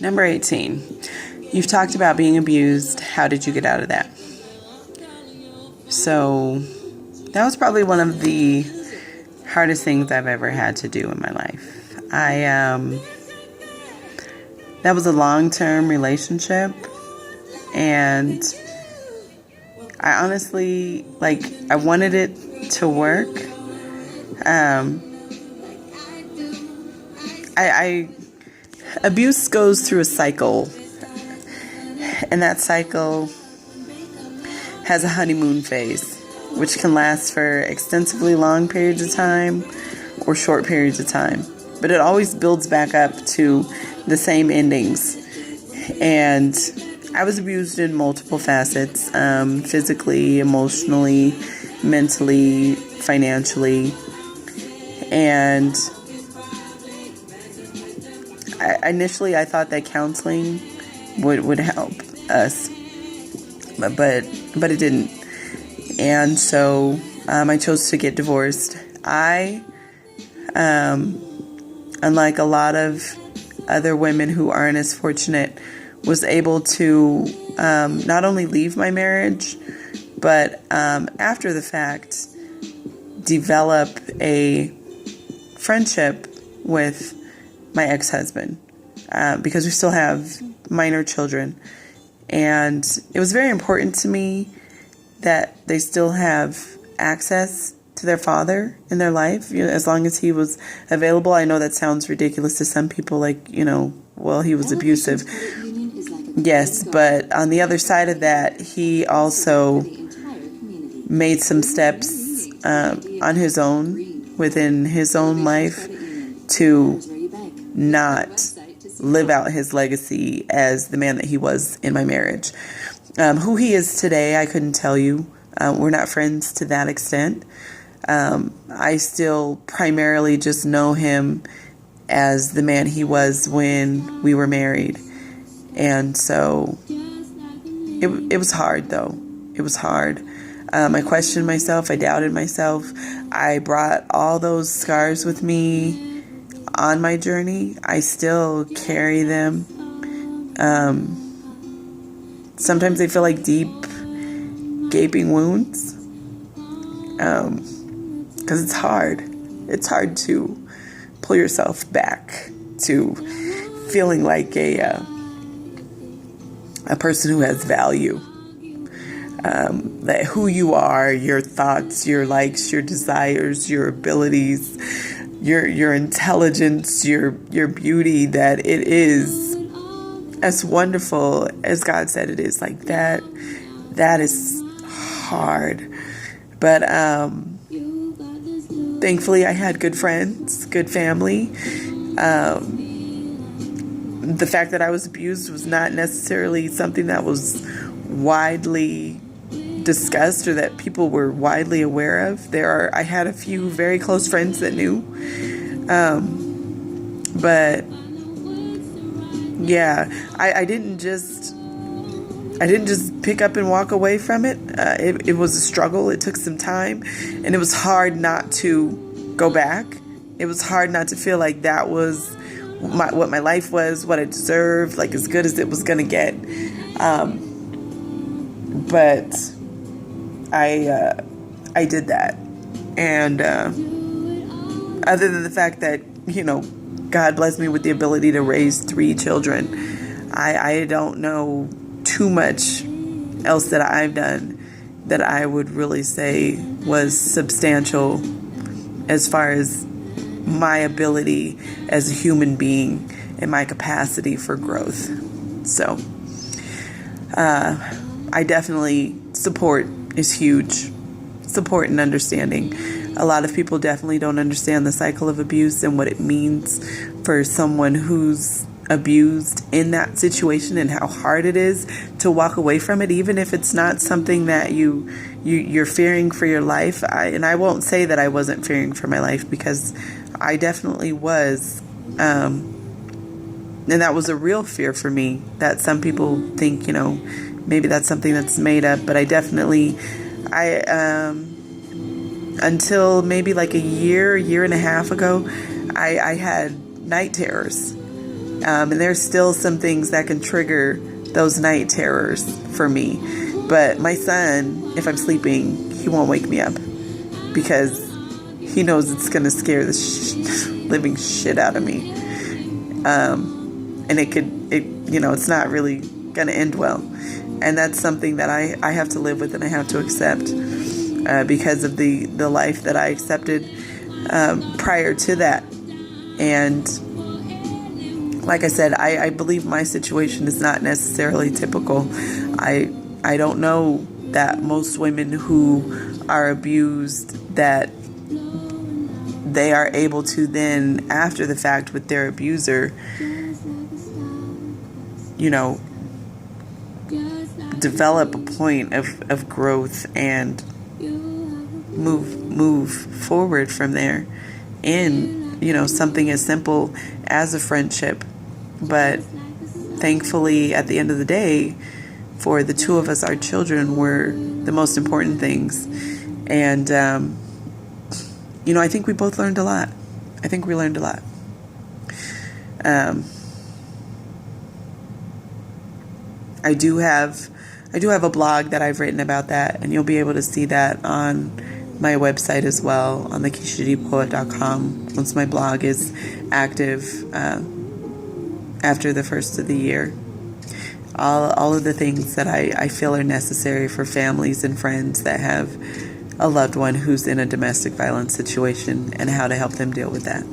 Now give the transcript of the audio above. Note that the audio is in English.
Number 18. You've talked about being abused. How did you get out of that? So that was probably one of the hardest things I've ever had to do in my life. That was a long-term relationship, and I honestly, I wanted it to work. Abuse goes through a cycle, and that cycle has a honeymoon phase, which can last for extensively long periods of time or short periods of time. But it always builds back up to the same endings. And I was abused in multiple facets, physically, emotionally, mentally, financially. And initially I thought that counseling would help us, but it didn't. And so I chose to get divorced. Unlike a lot of other women who aren't as fortunate, was able to not only leave my marriage, but after the fact, develop a friendship with my ex-husband, because we still have minor children. And it was very important to me that they still have access to their father in their life, as long as he was available. I know that sounds ridiculous to some people, well, he was abusive. Yes, but on the other side of that, he also made some steps on his own, within his own life, to not live out his legacy as the man that he was in my marriage. Who he is today, I couldn't tell you. We're not friends to that extent. I still primarily just know him as the man he was when we were married. And so it was hard, though. It was hard. I questioned myself. I doubted myself. I brought all those scars with me on my journey. I still carry them. Sometimes they feel like deep, gaping wounds. Because it's hard. It's hard to pull yourself back to feeling like a person who has value. That who you are, your thoughts, your likes, your desires, your abilities, your intelligence, your beauty, that it is as wonderful as God said it is. Like that is hard. But thankfully I had good friends, good family. The fact that I was abused was not necessarily something that was widely discussed or that people were widely aware of. I had a few very close friends that knew. But yeah, I didn't just pick up and walk away from it. It was a struggle. It took some time, and it was hard not to go back. It was hard not to feel like that was what my life was, what I deserved, like as good as it was going to get. But I did that. And other than the fact that, God blessed me with the ability to raise 3 children, I don't know too much else that I've done that I would really say was substantial as far as my ability as a human being and my capacity for growth. So I definitely, support is huge. Support and understanding. A lot of people definitely don't understand the cycle of abuse and what it means for someone who's abused in that situation and how hard it is to walk away from it, even if it's not something that you're fearing for your life. I won't say that I wasn't fearing for my life, because I definitely was. And that was a real fear for me, that some people think, maybe that's something that's made up. But I definitely, until maybe like a year and a half ago, I had night terrors. And there's still some things that can trigger those night terrors for me. But my son, if I'm sleeping, he won't wake me up because he knows it's going to scare the living shit out of me. And it's not really going to end well. And that's something that I have to live with and I have to accept because of the life that I accepted prior to that. And like I said, I believe my situation is not necessarily typical. I don't know that most women who are abused, that they are able to then, after the fact with their abuser, develop a point of growth and move forward from there in, something as simple as a friendship. But thankfully, at the end of the day, for the two of us, our children were the most important things. And, I think we both learned a lot. I think we learned a lot. I do have a blog that I've written about that, and you'll be able to see that on my website as well, on the KeishaDPoet.com, once my blog is active after the first of the year. All of the things that I feel are necessary for families and friends that have a loved one who's in a domestic violence situation and how to help them deal with that.